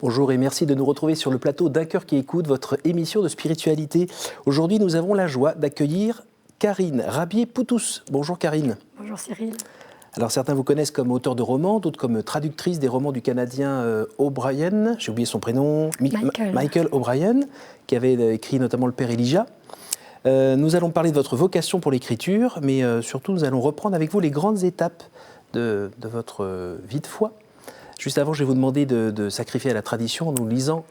Bonjour et merci de nous retrouver sur le plateau d'Un cœur qui écoute, votre émission de spiritualité. Aujourd'hui, nous avons la joie d'accueillir Karine Rabier-Poutous. Bonjour Karine. Bonjour Cyril. Alors certains vous connaissent comme auteur de romans, d'autres comme traductrice des romans du Canadien O'Brien, j'ai oublié son prénom, Michael O'Brien, qui avait écrit notamment Le Père Elijah. Nous allons parler de votre vocation pour l'écriture, mais surtout nous allons reprendre avec vous les grandes étapes de votre vie de foi. Juste avant, je vais vous demander de sacrifier à la tradition en nous lisant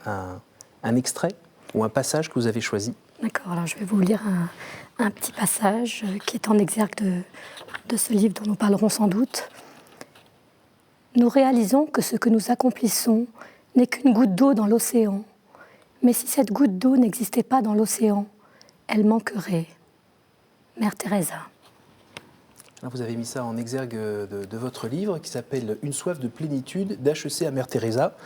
un extrait ou un passage que vous avez choisi. D'accord, alors je vais vous lire un petit passage qui est en exergue de ce livre dont nous parlerons sans doute. Nous réalisons que ce que nous accomplissons n'est qu'une goutte d'eau dans l'océan. Mais si cette goutte d'eau n'existait pas dans l'océan, elle manquerait. Mère Teresa. Alors vous avez mis ça en exergue de votre livre qui s'appelle « Une soif de plénitude » d'H.E.C. à Mère Teresa.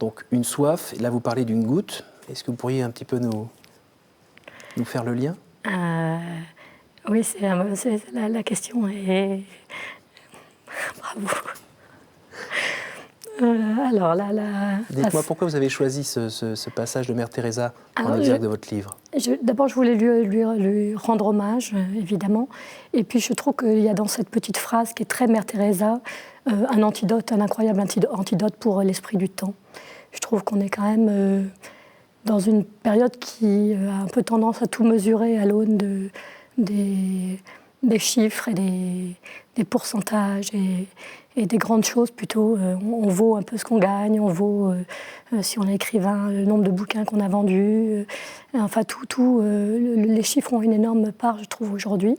Donc une soif, et là vous parlez d'une goutte. Est-ce que vous pourriez un petit peu nous faire le lien ? Oui, la question est... Bravo. Alors Dites-moi pourquoi vous avez choisi ce passage de Mère Teresa en exergue de votre livre. D'abord, je voulais lui rendre hommage, évidemment. Et puis, je trouve qu'il y a dans cette petite phrase qui est très Mère Teresa, un antidote, un incroyable antidote pour l'esprit du temps. Je trouve qu'on est quand même dans une période qui a un peu tendance à tout mesurer à l'aune des chiffres et des pourcentages et des grandes choses plutôt. On vaut un peu ce qu'on gagne, on vaut, si on est écrivain, le nombre de bouquins qu'on a vendus. Enfin, les chiffres ont une énorme part, je trouve, aujourd'hui.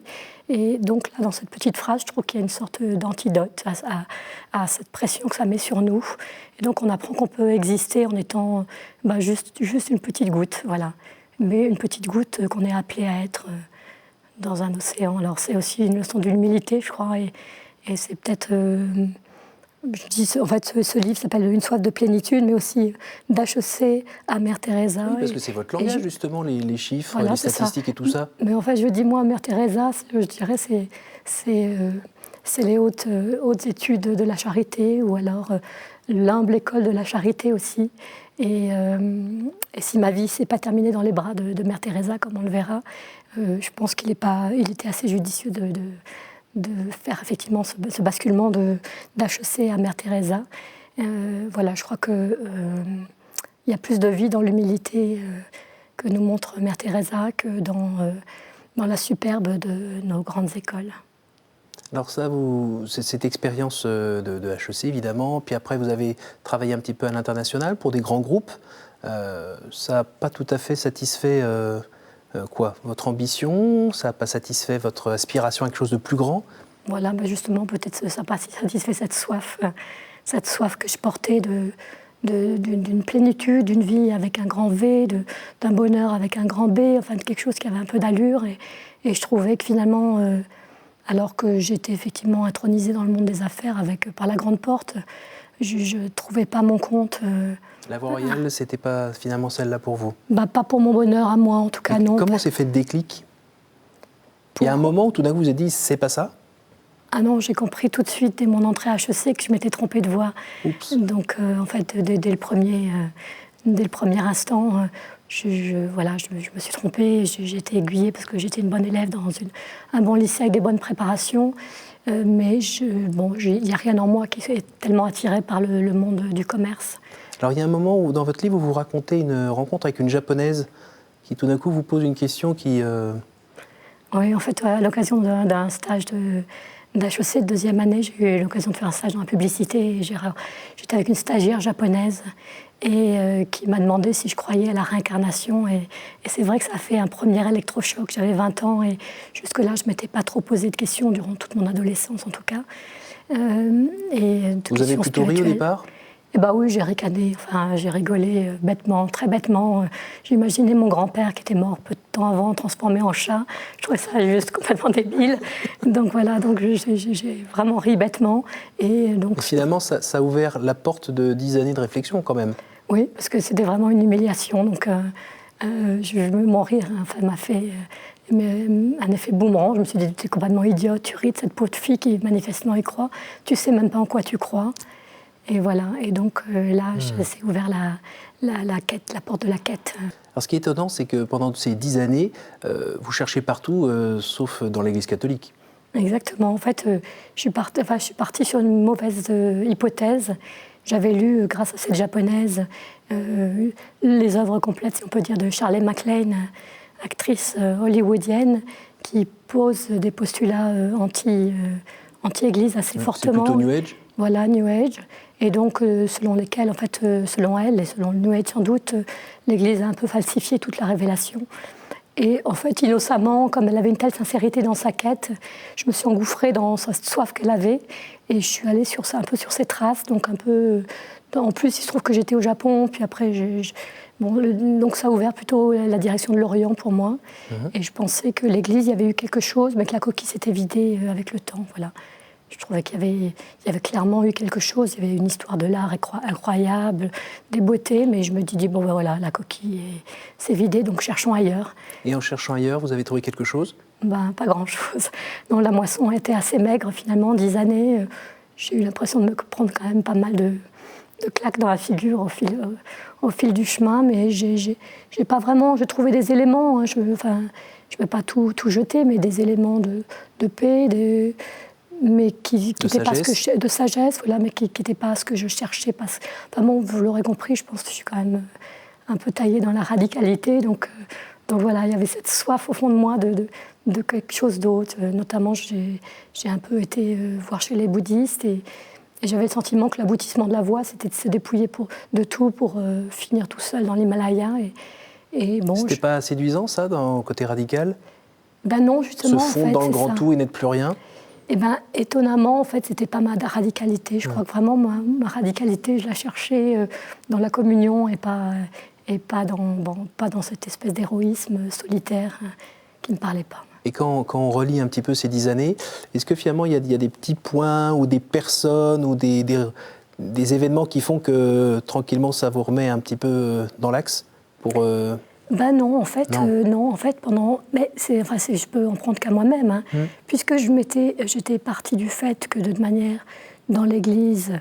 Et donc, là, dans cette petite phrase, je trouve qu'il y a une sorte d'antidote à cette pression que ça met sur nous. Et donc, on apprend qu'on peut exister en étant juste une petite goutte, voilà. Mais une petite goutte qu'on est appelé à être dans un océan. Alors, c'est aussi une leçon d'humilité, je crois, et c'est peut-être, en fait, ce livre s'appelle « Une soif de plénitude », mais aussi d'H.E.C. à Mère Teresa. Oui, parce que c'est votre langage, justement, les chiffres, voilà, les statistiques et tout ça. Mais en fait, je dis, moi, Mère Teresa, je dirais, c'est les hautes études de la charité, ou alors l'humble école de la charité aussi. Et si ma vie ne s'est pas terminée dans les bras de Mère Teresa, comme on le verra, je pense qu'il était assez judicieux de faire effectivement ce basculement d'H.E.C. à Mère Teresa. Voilà, je crois qu'il y a plus de vie dans l'humilité que nous montre Mère Teresa que dans la superbe de nos grandes écoles. Alors ça, c'est cette expérience de H.E.C. évidemment, puis après vous avez travaillé un petit peu à l'international pour des grands groupes. Ça n'a pas tout à fait satisfait votre ambition, ça n'a pas satisfait votre aspiration à quelque chose de plus grand. Voilà, justement, peut-être ça n'a pas satisfait cette soif que je portais d'une plénitude, d'une vie avec un grand V, d'un bonheur avec un grand B, enfin de quelque chose qui avait un peu d'allure. Et je trouvais que finalement, alors que j'étais effectivement intronisée dans le monde des affaires par la grande porte, je ne trouvais pas mon compte. La voie royale, ce n'était pas finalement celle-là pour vous ? Pas pour mon bonheur à moi, en tout cas, non. Comment s'est fait le déclic ? Il y a un moment où tout d'un coup vous vous êtes dit, c'est pas ça ? Ah non, j'ai compris tout de suite dès mon entrée à H.E.C. que je m'étais trompée de voie. Oups. Donc, en fait, dès le premier instant, je me suis trompée. J'ai été aiguillée parce que j'étais une bonne élève dans un bon lycée avec des bonnes préparations. Mais il n'y a rien en moi qui est tellement attiré par le monde du commerce. Alors, il y a un moment où, dans votre livre, vous racontez une rencontre avec une Japonaise qui, tout d'un coup, vous pose une question qui... Oui, en fait, à l'occasion d'un stage d'H.E.C. de deuxième année, j'ai eu l'occasion de faire un stage dans la publicité. J'étais avec une stagiaire japonaise et qui m'a demandé si je croyais à la réincarnation. Et c'est vrai que ça a fait un premier électrochoc. J'avais 20 ans et jusque-là, je ne m'étais pas trop posé de questions, durant toute mon adolescence en tout cas. Vous avez plutôt ri au départ ? Oui, j'ai ricané, j'ai rigolé bêtement, très bêtement. J'imaginais mon grand-père qui était mort peu de temps avant, transformé en chat. Je trouvais ça juste complètement débile. Donc voilà, j'ai vraiment ri bêtement. Et finalement, ça a ouvert la porte de 10 années de réflexion quand même. Oui, parce que c'était vraiment une humiliation. Donc mon rire m'a fait un effet boomerang. Je me suis dit, tu es complètement idiote, tu ris de cette pauvre fille qui manifestement y croit. Tu sais même pas en quoi tu crois. Et voilà, et donc là, s'est ouvert la quête, la porte de la quête. Alors ce qui est étonnant, c'est que pendant ces 10 années, vous cherchez partout, sauf dans l'Église catholique. Exactement. En fait, je suis partie sur une mauvaise hypothèse. J'avais lu, grâce à cette japonaise, les œuvres complètes, si on peut dire, de Shirley MacLaine, actrice hollywoodienne, qui pose des postulats anti-Église assez fortement. C'est plutôt New Age ? Voilà, New Age. Et donc, selon lesquels, en fait, selon elle, et selon le New Age sans doute, l'Église a un peu falsifié toute la révélation. Et en fait, innocemment, comme elle avait une telle sincérité dans sa quête, je me suis engouffrée dans sa soif qu'elle avait. Et je suis allée un peu sur ses traces. Donc, un peu. En plus, il se trouve que j'étais au Japon. Puis après, donc ça a ouvert plutôt la direction de l'Orient pour moi. Et je pensais que l'Église, il y avait eu quelque chose, mais que la coquille s'était vidée avec le temps. Voilà. Je trouvais qu'il y avait clairement eu quelque chose. Il y avait une histoire de l'art incroyable, des beautés, mais je me dis, bon ben voilà, la coquille s'est vidée, donc cherchons ailleurs. Et en cherchant ailleurs, vous avez trouvé quelque chose ? Ben, pas grand-chose. Non, la moisson a été assez maigre finalement, 10 années. J'ai eu l'impression de me prendre quand même pas mal de claques dans la figure au fil du chemin, mais j'ai pas vraiment. J'ai trouvé des éléments, hein, je ne vais pas tout jeter, mais des éléments de paix, mais qui n'étaient pas de sagesse, voilà, mais qui n'étaient pas ce que je cherchais. Bon, vous l'aurez compris, je pense que je suis quand même un peu taillée dans la radicalité, donc voilà, il y avait cette soif au fond de moi de quelque chose d'autre. Notamment, j'ai un peu été voir chez les bouddhistes et j'avais le sentiment que l'aboutissement de la voie, c'était de se dépouiller de tout pour finir tout seul dans l'Himalaya. Et bon, c'était pas séduisant, ça, dans le côté radical ? Ben non, justement. Se fondre dans le grand tout et n'être plus rien ? Eh ben, étonnamment, en fait, c'était pas ma radicalité. Je crois que vraiment, ma radicalité, je la cherchais dans la communion et pas dans cette espèce d'héroïsme solitaire qui ne me parlait pas. Et quand on relit un petit peu ces 10 années, est-ce que finalement, il y a des petits points ou des personnes ou des événements qui font que, tranquillement, ça vous remet un petit peu dans l'axe pour... Ben non, en fait, non. En fait, mais je peux en prendre qu'à moi-même, hein, puisque j'étais partie du fait que de manière dans l'Église,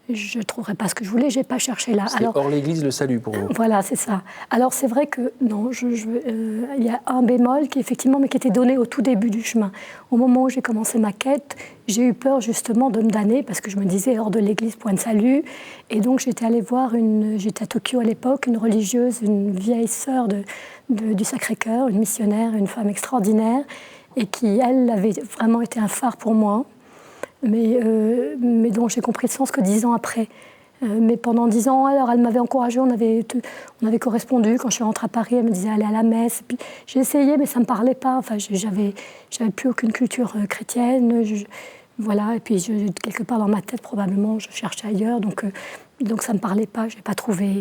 je ne trouverais pas ce que je voulais, je n'ai pas cherché là. C'était hors l'Église le salut pour vous. Voilà, c'est ça. Alors c'est vrai que non, il y a un bémol qui effectivement, mais qui était donné au tout début du chemin. Au moment où j'ai commencé ma quête, j'ai eu peur justement de me damner parce que je me disais hors de l'Église, point de salut. Et donc j'étais allée voir j'étais à Tokyo à l'époque, une religieuse, une vieille sœur du Sacré-Cœur, une missionnaire, une femme extraordinaire, et qui elle avait vraiment été un phare pour moi. Mais dont j'ai compris le sens que 10 ans après. Mais pendant 10 ans, alors elle m'avait encouragée, on avait correspondu. Quand je suis rentrée à Paris, elle me disait aller à la messe. Puis j'ai essayé, mais ça ne me parlait pas. Enfin, j'avais plus aucune culture chrétienne. Voilà, et puis quelque part dans ma tête, probablement, je cherchais ailleurs. Donc ça ne me parlait pas, je n'ai pas trouvé.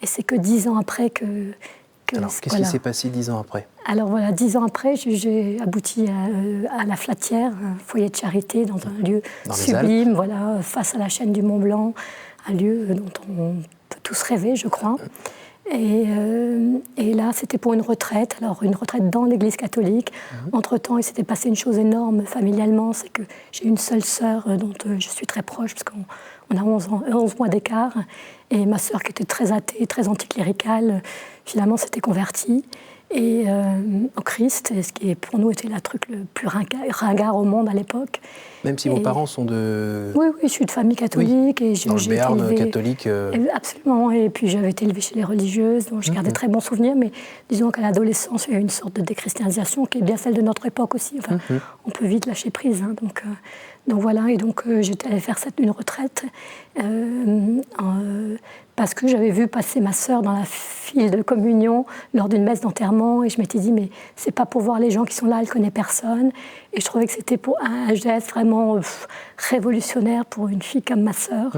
Et c'est que 10 ans après que... Alors, qu'est-ce qui s'est passé 10 ans après ? Alors voilà, 10 ans après, j'ai abouti à La Flatière, un foyer de charité dans un lieu sublime, voilà, face à la chaîne du Mont Blanc, un lieu dont on peut tous rêver, je crois. Et là, c'était pour une retraite, alors une retraite dans l'Église catholique. Entre-temps, il s'était passé une chose énorme familialement, c'est que j'ai une seule sœur dont je suis très proche, parce qu'on a 11 mois d'écart. Et ma sœur, qui était très athée, très anticléricale, finalement s'était convertie au Christ, ce qui pour nous était le truc le plus ringard au monde à l'époque. Même si vos parents sont de... Oui, je suis de famille catholique. Et dans le Béarn catholique. Absolument, et puis j'avais été élevée chez les religieuses, donc je gardais très bons souvenirs, mais disons qu'à l'adolescence, il y a eu une sorte de déchristianisation qui est bien celle de notre époque aussi. Enfin, on peut vite lâcher prise, hein, donc voilà, et donc j'étais allée faire une retraite parce que j'avais vu passer ma sœur dans la file de communion lors d'une messe d'enterrement, et je m'étais dit, mais c'est pas pour voir les gens qui sont là, elle connaît personne. Et je trouvais que c'était pour un geste vraiment révolutionnaire pour une fille comme ma sœur.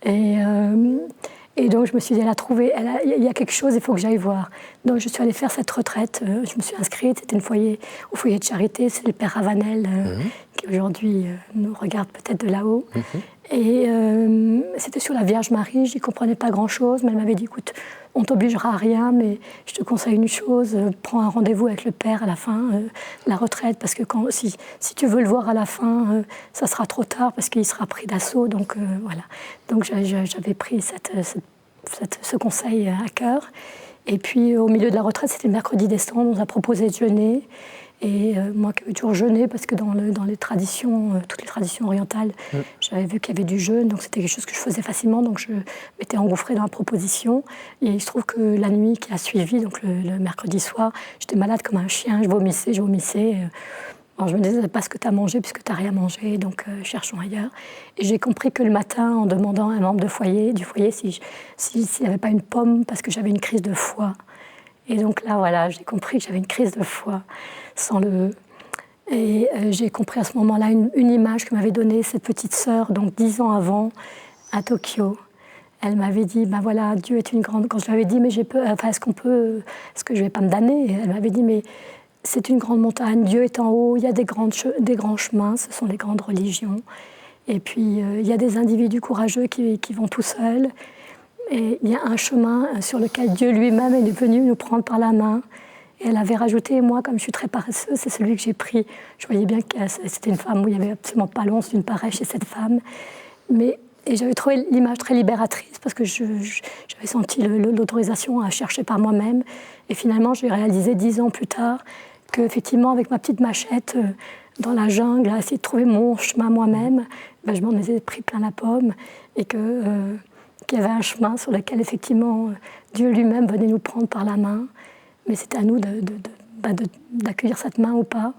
Et donc je me suis dit, il y a quelque chose, il faut que j'aille voir. Donc je suis allée faire cette retraite, je me suis inscrite, c'était au foyer de charité, c'est le père Ravanel qui aujourd'hui nous regarde peut-être de là-haut. Et c'était sur la Vierge Marie, j'y comprenais pas grand-chose, mais elle m'avait dit, écoute, on t'obligera à rien, mais je te conseille une chose, prends un rendez-vous avec le Père à la fin de la retraite, parce que si tu veux le voir à la fin, ça sera trop tard, parce qu'il sera pris d'assaut, donc voilà. Donc j'avais pris ce conseil à cœur. Et puis au milieu de la retraite, c'était le mercredi des cendres, on nous a proposé de jeûner. Et moi qui avais toujours jeûné, parce que dans les traditions, toutes les traditions orientales, j'avais vu qu'il y avait du jeûne, donc c'était quelque chose que je faisais facilement, donc je m'étais engouffrée dans la proposition. Et il se trouve que la nuit qui a suivi, donc le mercredi soir, j'étais malade comme un chien, je vomissais. Alors je me disais, c'est pas ce que tu as mangé, puisque tu n'as rien mangé, donc cherchons ailleurs. Et j'ai compris que le matin, en demandant à un membre du foyer s'il n'y avait pas une pomme, parce que j'avais une crise de foie. Et donc là, voilà, j'ai compris que j'avais une crise de foie. Et j'ai compris à ce moment-là une image que m'avait donnée cette petite sœur, donc 10 ans avant, à Tokyo. Elle m'avait dit, ben voilà, Dieu est une grande... Quand je lui avais dit, mais est-ce que je ne vais pas me damner? Elle m'avait dit, mais c'est une grande montagne, Dieu est en haut, il y a des grands chemins, ce sont les grandes religions. Et puis, il y a des individus courageux qui vont tout seuls. Et il y a un chemin sur lequel Dieu lui-même est venu nous prendre par la main. Et elle avait rajouté, moi, comme je suis très paresseuse, c'est celui que j'ai pris. Je voyais bien que c'était une femme où il n'y avait absolument pas l'once d'une paresse chez cette femme. Et j'avais trouvé l'image très libératrice, parce que j'avais senti l'autorisation à chercher par moi-même. Et finalement, j'ai réalisé 10 ans plus tard qu'effectivement, avec ma petite machette dans la jungle, à essayer de trouver mon chemin moi-même, je m'en ai pris plein la pomme. Et qu'il y avait un chemin sur lequel, effectivement, Dieu lui-même venait nous prendre par la main. Mais c'était à nous d'accueillir cette main ou pas.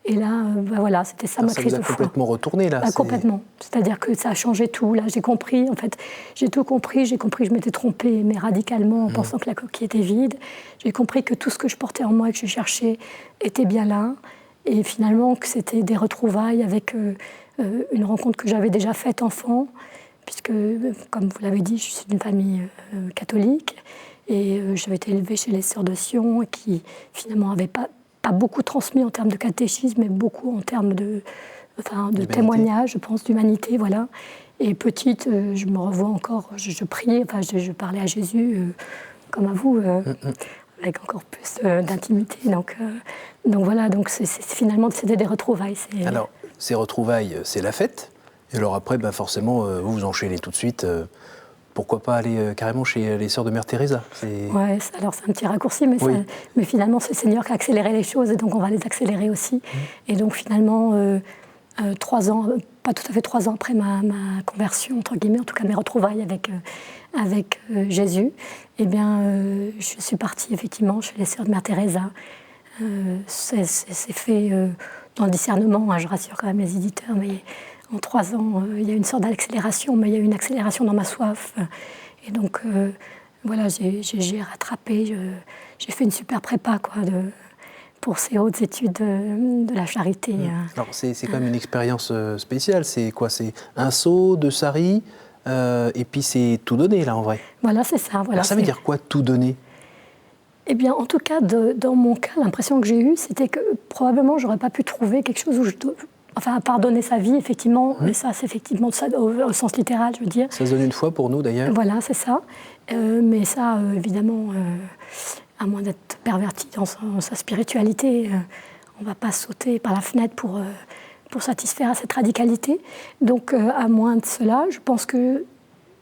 Et là, voilà, c'était ça ma crise de foi. Ça vous a complètement retourné, là? Complètement. C'est-à-dire que ça a changé tout. Là, j'ai compris, en fait, j'ai tout compris. J'ai compris que je m'étais trompée, mais radicalement, en pensant que la coquille était vide. J'ai compris que tout ce que je portais en moi et que je cherchais était bien là. Et finalement, que c'était des retrouvailles avec une rencontre que j'avais déjà faite enfant, puisque, comme vous l'avez dit, je suis d'une famille catholique. Et j'avais été élevée chez les Sœurs de Sion, qui finalement n'avaient pas beaucoup transmis en termes de catéchisme, mais beaucoup en termes de témoignage, je pense, d'humanité, voilà. Et petite, je me revois encore, je priais, je parlais à Jésus, comme à vous, avec encore plus d'intimité. Donc voilà, finalement, c'était des retrouvailles. Alors, ces retrouvailles, c'est la fête. Et alors après, forcément, vous enchaînez tout de suite... Pourquoi pas aller carrément chez les Sœurs de Mère Teresa? Oui, alors c'est un petit raccourci, mais finalement c'est le Seigneur qui a accéléré les choses, et donc on va les accélérer aussi. Et donc finalement, 3 ans, pas tout à fait 3 ans après ma conversion, entre guillemets, en tout cas mes retrouvailles avec Jésus, eh bien, je suis partie effectivement chez les Sœurs de Mère Teresa. C'est fait dans le discernement, je rassure quand même les éditeurs, mais... En 3 ans, il y a une sorte d'accélération, mais il y a eu une accélération dans ma soif. Et donc, voilà, j'ai rattrapé, j'ai fait une super prépa, pour ces hautes études de la charité. Alors, c'est quand même une expérience spéciale. C'est quoi? C'est un saut de sari, et puis c'est tout donner, là, en vrai. Voilà, c'est ça. Voilà, alors, ça veut dire quoi, tout donner? Eh bien, en tout cas, dans mon cas, l'impression que j'ai eue, c'était que probablement, j'aurais pas pu trouver quelque chose où à pardonner sa vie, effectivement, mais ça, c'est effectivement ça, au sens littéral, je veux dire. Ça se donne une fois pour nous, d'ailleurs. Voilà, c'est ça. Mais ça, évidemment, à moins d'être perverti dans sa spiritualité, on ne va pas sauter par la fenêtre pour satisfaire à cette radicalité. Donc, à moins de cela, je pense que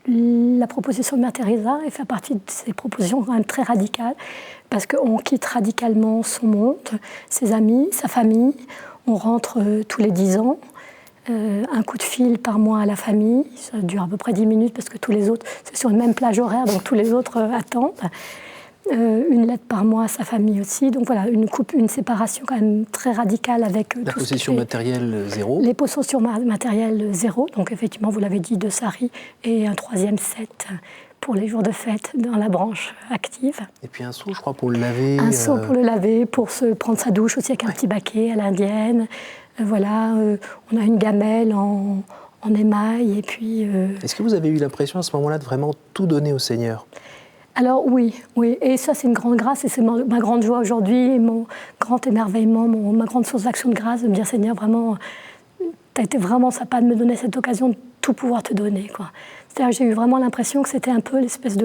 la proposition de Mère Teresa fait partie de ces propositions quand même très radicales, parce qu'on quitte radicalement son monde, ses amis, sa famille. On rentre tous les 10 ans, un coup de fil par mois à la famille, ça dure à peu près 10 minutes parce que tous les autres, c'est sur une même plage horaire, donc tous les autres attendent. Une lettre par mois à sa famille aussi, donc voilà, une séparation quand même très radicale avec... La possession matérielle, 0. Les possessions matérielles, 0, donc effectivement, vous l'avez dit, 2 saris et un 3e set pour les jours de fête dans la branche active. Et puis un seau, je crois, pour le laver. Un seau pour le laver, pour se prendre sa douche aussi avec un petit baquet à l'indienne. Voilà, on a une gamelle en émail et puis... Est-ce que vous avez eu l'impression à ce moment-là de vraiment tout donner au Seigneur? Alors oui, et ça c'est une grande grâce et c'est ma grande joie aujourd'hui, mon grand émerveillement, ma grande source d'action de grâce de me dire Seigneur, vraiment, ça n'a pas me donné cette occasion de tout pouvoir te donner, quoi. C'est-à-dire que j'ai eu vraiment l'impression que c'était un peu l'espèce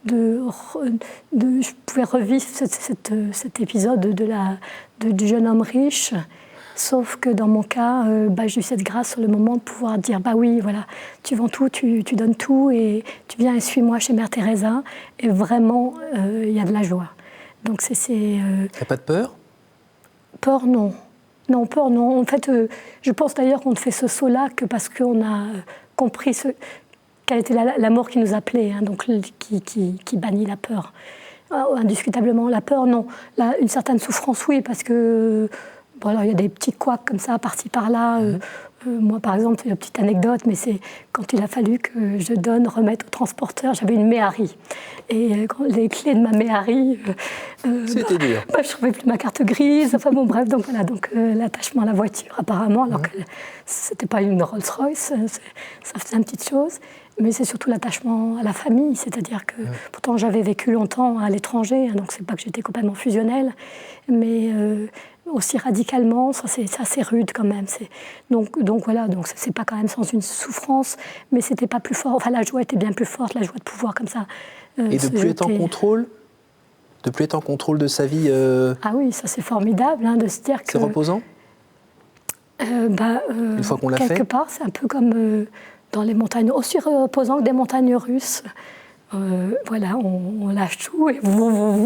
je pouvais revivre cet épisode du jeune homme riche, sauf que dans mon cas, j'ai eu cette grâce sur le moment de pouvoir dire bah oui, voilà, tu vends tout, tu donnes tout et tu viens et suis-moi chez Mère Teresa, et vraiment il y a de la joie. Donc il n'y a pas de peur? Peur, non. Non, peur, non. En fait, je pense d'ailleurs qu'on fait ce saut-là que parce qu'on a compris quelle était la mort qui nous appelait, hein, donc qui bannit la peur. Indiscutablement, la peur, non. Une certaine souffrance, oui, parce que il y a des petits couacs comme ça, par-ci, par-là. Moi, par exemple, une petite anecdote, mais c'est quand il a fallu que je remette au transporteur, j'avais une Méhari. Et les clés de ma Méhari, c'était dur. Je ne trouvais plus ma carte grise. Enfin bon, bref, donc voilà, l'attachement à la voiture, apparemment, alors que ce n'était pas une Rolls-Royce, ça faisait une petite chose. Mais c'est surtout l'attachement à la famille, c'est-à-dire que pourtant j'avais vécu longtemps à l'étranger, hein, donc c'est pas que j'étais complètement fusionnelle, mais aussi radicalement, ça c'est assez rude quand même. Donc voilà, donc c'est pas quand même sans une souffrance, mais c'était pas plus fort. Enfin, la joie était bien plus forte, la joie de pouvoir comme ça. Et de plus être en contrôle, de sa vie. Ah oui, ça c'est formidable, hein, de se dire que. C'est reposant. Une fois qu'on l'a fait. Quelque part, c'est un peu comme dans les montagnes, aussi reposant que des montagnes russes. Voilà, on lâche tout et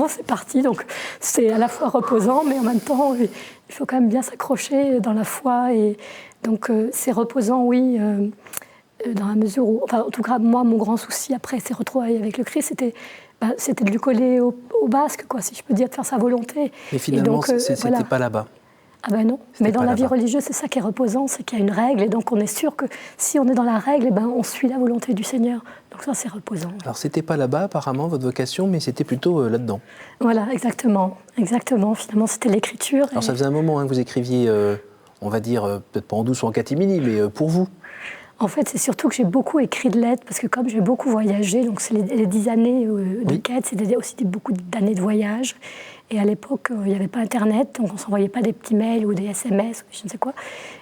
c'est parti. Donc c'est à la fois reposant, mais en même temps, il faut quand même bien s'accrocher dans la foi. Et donc c'est reposant, oui, dans la mesure où, enfin, en tout cas, moi, mon grand souci après ces retrouvailles avec le Christ, c'était de lui coller au basque, quoi, si je peux dire, de faire sa volonté. Mais finalement, c'était pas là-bas. Ah ben non, mais dans la vie religieuse, c'est ça qui est reposant, c'est qu'il y a une règle, et donc on est sûr que si on est dans la règle, on suit la volonté du Seigneur. Donc ça, c'est reposant. Alors c'était pas là-bas, apparemment, votre vocation, mais c'était plutôt là-dedans. Voilà, exactement. Finalement, c'était l'écriture. Alors ça faisait un moment que vous écriviez, on va dire, peut-être pas en douce ou en catimini, mais pour vous. En fait, c'est surtout que j'ai beaucoup écrit de lettres, parce que comme j'ai beaucoup voyagé, donc c'est les 10 années de quête, c'était aussi beaucoup d'années de voyage. Et à l'époque, il n'y avait pas Internet, donc on ne s'envoyait pas des petits mails ou des SMS, ou je ne sais quoi.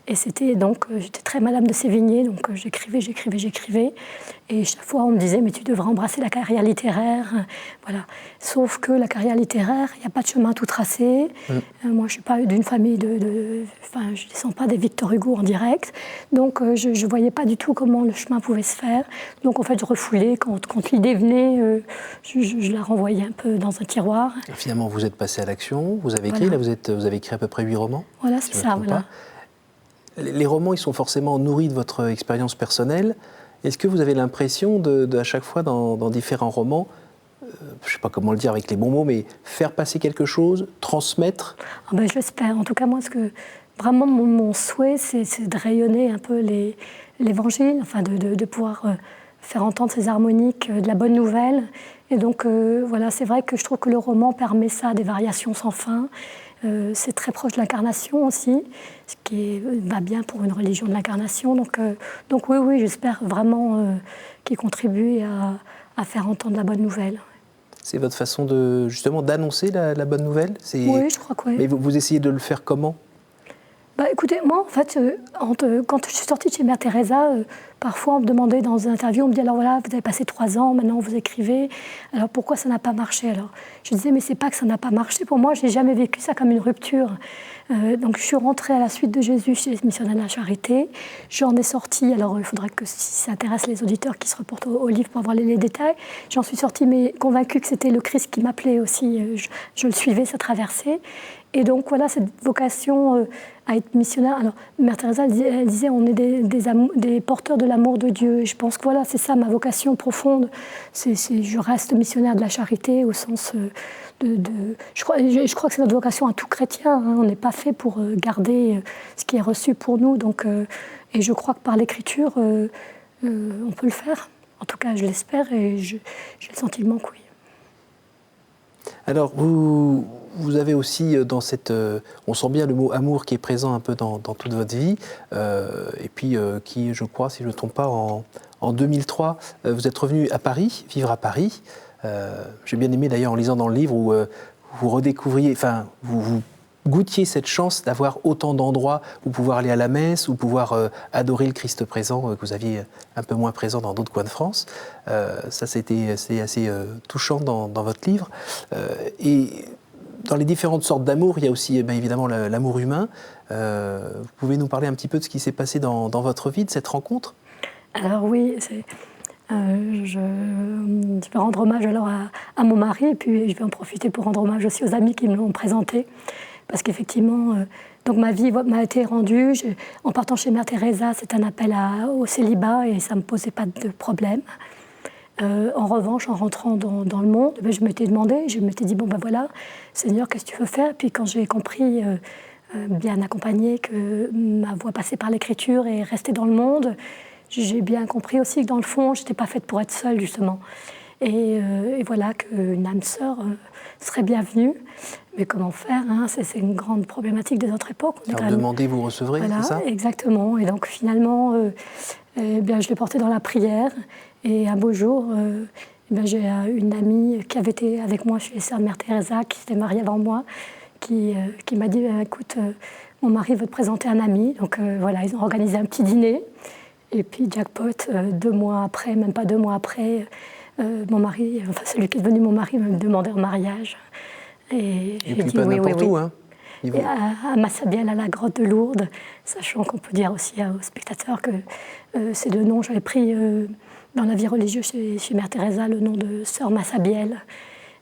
Et c'était donc, j'étais très madame de Sévigné, donc j'écrivais. Et chaque fois, on me disait, mais tu devrais embrasser la carrière littéraire. Voilà. Sauf que la carrière littéraire, il n'y a pas de chemin tout tracé. Moi, je ne suis pas d'une famille enfin, je ne descends pas des Victor Hugo en direct. Donc, je ne voyais pas du tout comment le chemin pouvait se faire. Donc, en fait, je refoulais. Quand l'idée venait, je la renvoyais un peu dans un tiroir. Et finalement, vous êtes passé à l'action, vous avez écrit, voilà. Là, vous avez écrit à peu près 8 romans. Voilà, c'est ça, voilà. Les romans, ils sont forcément nourris de votre expérience personnelle. Est-ce que vous avez l'impression à chaque fois, dans différents romans, je ne sais pas comment le dire avec les bons mots, mais faire passer quelque chose, transmettre? Je l'espère. En tout cas, moi, vraiment mon souhait, c'est de rayonner un peu l'évangile, enfin de pouvoir faire entendre ces harmoniques de la bonne nouvelle. Et donc, voilà, c'est vrai que je trouve que le roman permet ça, des variations sans fin. C'est très proche de l'incarnation aussi, ce qui va bien pour une religion de l'incarnation. Donc oui, j'espère vraiment qu'il contribue à faire entendre la bonne nouvelle. C'est votre façon justement d'annoncer la bonne nouvelle? Oui, je crois que oui. Mais vous essayez de le faire comment? Écoutez, moi, en fait, quand je suis sortie de chez Mère Teresa, parfois on me demandait dans une interview, on me dit alors voilà, vous avez passé 3 ans, maintenant vous écrivez, alors pourquoi ça n'a pas marché? Alors je disais mais c'est pas que ça n'a pas marché, pour moi, j'ai jamais vécu ça comme une rupture. Donc je suis rentrée à la suite de Jésus chez les missionnaires de la Charité, j'en ai sorti, alors il faudrait que si ça intéresse les auditeurs qui se reportent au livre pour avoir les détails, j'en suis sortie mais convaincue que c'était le Christ qui m'appelait aussi, je le suivais, ça traversait. Et donc voilà, cette vocation à être missionnaire. Alors, Mère Teresa, elle disait, on est des porteurs de l'amour de Dieu. Et je pense que voilà, c'est ça ma vocation profonde. Je reste missionnaire de la charité au sens je crois que c'est notre vocation à tout chrétien. Hein. On n'est pas fait pour garder ce qui est reçu pour nous. Donc, et je crois que par l'écriture, on peut le faire. En tout cas, je l'espère et j'ai le sentiment que oui. Alors, vous avez aussi dans on sent bien le mot amour qui est présent un peu dans toute votre vie, et puis qui, je crois, si je ne me trompe pas, en 2003, vous êtes revenu à Paris, vivre à Paris. J'ai bien aimé d'ailleurs en lisant dans le livre où vous redécouvriez, enfin, vous goûtiez cette chance d'avoir autant d'endroits où pouvoir aller à la messe, où pouvoir adorer le Christ présent, que vous aviez un peu moins présent dans d'autres coins de France. Ça, c'est assez touchant dans votre livre. Et dans les différentes sortes d'amour, il y a aussi évidemment l'amour humain. Vous pouvez nous parler un petit peu de ce qui s'est passé dans votre vie, de cette rencontre ? Alors oui, je vais rendre hommage alors à mon mari, et puis je vais en profiter pour rendre hommage aussi aux amis qui me l'ont présenté. Parce qu'effectivement, donc ma vie m'a été rendue. En partant chez Mère Teresa, c'est un appel au célibat et ça ne me posait pas de problème. En revanche, en rentrant dans le monde, je m'étais demandé, je m'étais dit, bon ben voilà, Seigneur, qu'est-ce que tu veux faire ? Et puis quand j'ai compris, bien accompagné, que ma voie passait par l'écriture et restait dans le monde, j'ai bien compris aussi que dans le fond, je n'étais pas faite pour être seule, justement. Et voilà, qu'une âme sœur serait bienvenue. Mais comment faire, hein, c'est une grande problématique de notre époque. Alors demandez, vous recevrez, voilà, c'est ça ? Exactement. Et donc finalement, je l'ai porté dans la prière. Et un beau jour, j'ai une amie qui avait été avec moi chez les sœurs de Mère Teresa, qui s'était mariée avant moi, qui m'a dit, écoute, mon mari veut te présenter un ami. Donc voilà, ils ont organisé un petit dîner. Et puis jackpot, 2 mois après, même pas 2 mois après, mon mari, enfin celui qui est devenu mon mari, me demandait en mariage. Et j'ai dit pas oui, n'importe oui, où, oui. Hein. Et à Massabielle, à la grotte de Lourdes, sachant qu'on peut dire aussi aux spectateurs que ces 2 noms, j'avais pris dans la vie religieuse chez Mère Teresa le nom de Sœur Massabielle.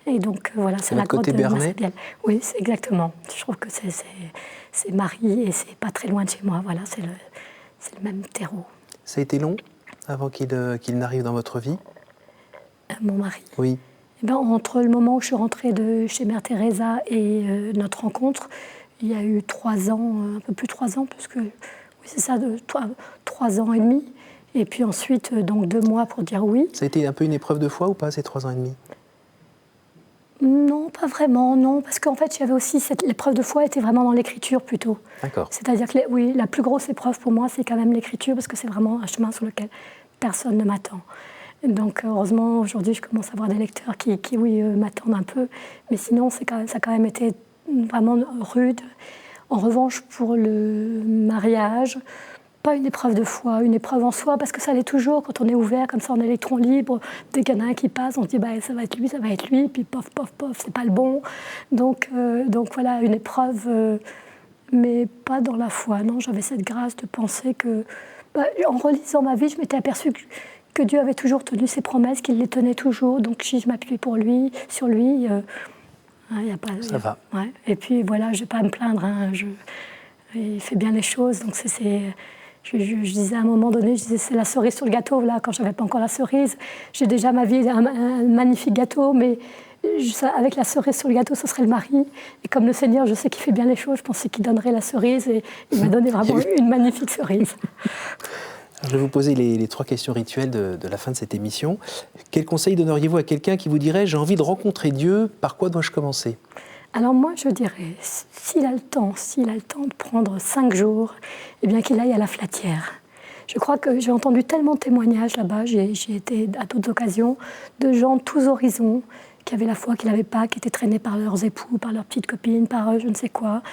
Et donc voilà, c'est la grotte de Massabielle. Oui, c'est exactement. Je trouve que c'est Marie et c'est pas très loin de chez moi. Voilà, c'est le même terreau. Ça a été long avant qu'il n'arrive dans votre vie ? Mon mari ? Oui. Entre le moment où je suis rentrée de chez Mère Teresa et notre rencontre, il y a eu 3 ans, un peu plus de 3 ans, puisque oui, c'est ça, 3 ans et demi. Et puis ensuite, donc 2 mois pour dire oui. Ça a été un peu une épreuve de foi ou pas, ces 3 ans et demi ? Non, pas vraiment, non. Parce qu'en fait, j'avais aussi l'épreuve de foi était vraiment dans l'écriture plutôt. D'accord. C'est-à-dire que oui, la plus grosse épreuve pour moi, c'est quand même l'écriture, parce que c'est vraiment un chemin sur lequel personne ne m'attend. Donc heureusement, aujourd'hui, je commence à avoir des lecteurs qui m'attendent un peu. Mais sinon, ça a quand même été vraiment rude. En revanche, pour le mariage, pas une épreuve de foi, une épreuve en soi, parce que ça l'est toujours quand on est ouvert, comme ça, en électron libre. Dès qu'il y en a un qui passe, on se dit ça va être lui, puis pof, pof, pof, c'est pas le bon. Donc voilà, une épreuve, mais pas dans la foi. Non, j'avais cette grâce de penser que, en relisant ma vie, je m'étais aperçue que Dieu avait toujours tenu ses promesses, qu'il les tenait toujours. Donc si je m'appuie sur lui, y a pas. Ça va. Ouais. Et puis voilà, je vais pas à me plaindre. Hein, il fait bien les choses, donc je disais à un moment donné, c'est la cerise sur le gâteau, là, quand je n'avais pas encore la cerise. J'ai déjà ma vie, un magnifique gâteau, mais avec la cerise sur le gâteau, ce serait le mari. Et comme le Seigneur, je sais qu'il fait bien les choses, je pensais qu'il donnerait la cerise, et il m'a donné vraiment une magnifique cerise. Alors, je vais vous poser les 3 questions rituelles de la fin de cette émission. Quel conseil donneriez-vous à quelqu'un qui vous dirait « j'ai envie de rencontrer Dieu, par quoi dois-je commencer ?» Alors moi, je dirais, s'il a le temps de prendre 5 jours, eh bien qu'il aille à la Flatière. Je crois que j'ai entendu tellement de témoignages là-bas, j'y été à d'autres occasions, de gens de tous horizons, qui avaient la foi, qui ne l'avaient pas, qui étaient traînés par leurs époux, par leurs petites copines, par je ne sais quoi,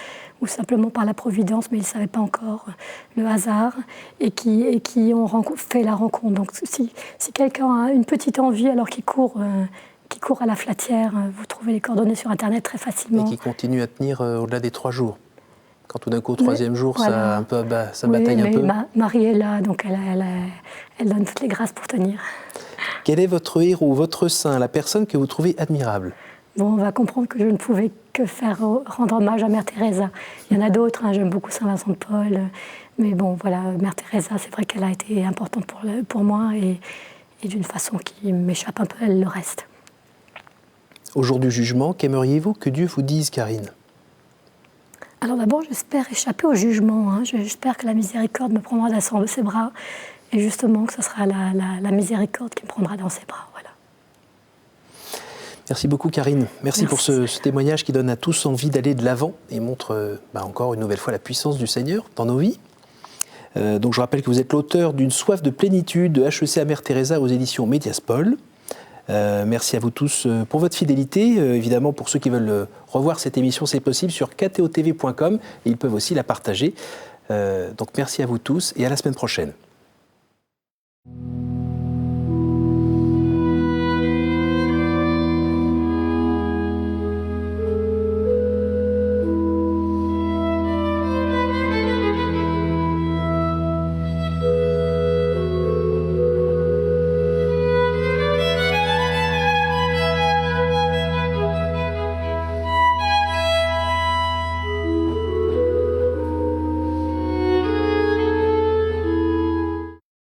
ou simplement par la providence, mais ils ne savaient pas encore le hasard, et qui ont fait la rencontre. Donc si quelqu'un a une petite envie alors qu'il court à la Flatière, vous trouvez les coordonnées sur Internet très facilement. Et qui continue à tenir au-delà des 3 jours. Quand tout d'un coup, au 3e jour, voilà. ça bataille un peu. Marie est là, donc elle donne toutes les grâces pour tenir. Quel est votre héros, votre saint, la personne que vous trouvez admirable ? Bon, on va comprendre que je ne pouvais que rendre hommage à Mère Teresa. Il y en a d'autres, hein, j'aime beaucoup Saint Vincent de Paul. Mais bon, voilà, Mère Teresa, c'est vrai qu'elle a été importante pour moi et d'une façon qui m'échappe un peu, elle le reste. Au jour du jugement, qu'aimeriez-vous que Dieu vous dise, Karine ? Alors d'abord, j'espère échapper au jugement. Hein. J'espère que la miséricorde me prendra dans ses bras. Et justement, que ce sera la miséricorde qui me prendra dans ses bras. Voilà. Merci beaucoup, Karine. Merci pour ce témoignage qui donne à tous envie d'aller de l'avant et montre encore une nouvelle fois la puissance du Seigneur dans nos vies. Donc je rappelle que vous êtes l'auteur d'une soif de plénitude de HEC à Mère Teresa aux éditions Médiaspol. Merci à vous tous pour votre fidélité. Évidemment, pour ceux qui veulent revoir cette émission, c'est possible sur ktotv.com et ils peuvent aussi la partager. Donc merci à vous tous et à la semaine prochaine.